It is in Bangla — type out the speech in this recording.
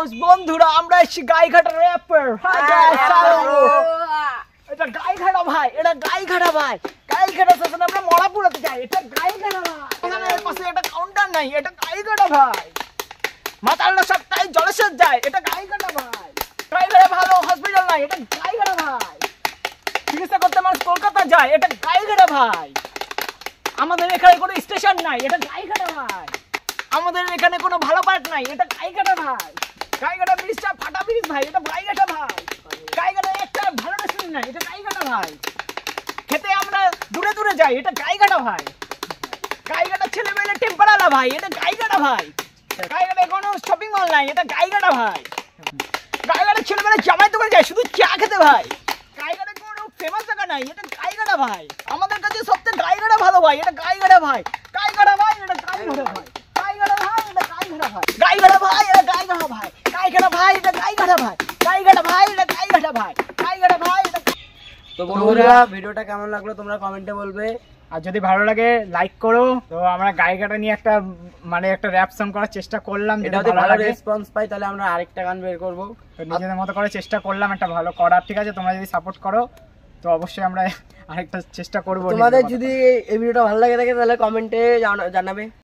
গাইস বন্ধুরা আমরা এসেছি গাইঘাটা র্যাপার। এটা গাইঘাটা ভাই, এটা গাইঘাটা ভাই, গাইঘাটা স্টেশন আমরা মরাপুরাতে যাই। এটা গাইঘাটা ভাই, এখানে এর পাশে একটা কাউন্টার নাই। এটা গাইঘাটা ভাই, মাতালরা সব তাই জলেশ্বর যায়। এটা গাইঘাটা ভাই, গাইঘাটা ভালো হসপিটাল নাই। এটা গাইঘাটা ভাই, চিকিৎসা করতে মানুষ কলকাতা যায়। এটা গাইঘাটা ভাই, আমাদের এখানে কোনো স্টেশন নাই। এটা গাইঘাটা ভাই, আমাদের এখানে কোনো ভালো পার্ক নাই। এটা গাইঘাটা ভাই, গাইঘাটা ব্রিজটা ফাটা ব্রিজ ভাই। এটা গাইঘাটা ভাই, গাইঘাটা একটা ভালো রেস্টুরেন্ট নাই। এটা গাইঘাটা ভাই, খেতে আমরা দূরে দূরে যাই। এটা গাইঘাটা ভাই, গাইঘাটা ছেলে মেয়ে টেম্পারালা ভাই। এটা গাইঘাটা ভাই, গাইঘাটা কোনো শপিং মল নাই। এটা গাইঘাটা ভাই, গাইঘাটা ছেলে মেয়ে জামাই দোকানে যায় শুধু চা খেতে ভাই। গাইঘাটা কোনো ফেমাস জায়গা নাই। এটা গাইঘাটা ভাই, আমাদের কাছে সবচেয়ে গাইঘাটা ভালো ভাই। এটা গাইঘাটা ভাই, গাইঘাটা ভাই, এটা গাইঘাটা ভাই, গাইঘাটা ভাই, এটা গাইঘাটা ভাই, গাইঘাটা ভাই, এটা গাইঘাটা ভাই, গাইঘাটা ভাই, এটা গাইঘাটা ভাই, গাইঘাটা ভাই, এটা গাইঘাটা ভাই, গাইঘাটা ভাই, এটা। তো বন্ধুরা ভিডিওটা কেমন লাগলো তোমরা কমেন্টে বলবে, আর যদি ভালো লাগে লাইক করো। তো আমরা গাইঘাটা নিয়ে একটা একটা র্যাপ সং করার চেষ্টা করলাম। এটা যদি ভালো রেসপন্স পাই তাহলে আমরা আরেকটা গান বের করব। তো নিজেদের মতো করে চেষ্টা করলাম একটা ভালো করার। ঠিক আছে, তোমরা যদি সাপোর্ট করো তো অবশ্যই আমরা আরেকটা চেষ্টা করব। তোমাদের যদি এই ভিডিওটা ভালো লাগে থাকে তাহলে কমেন্টে জানাবে।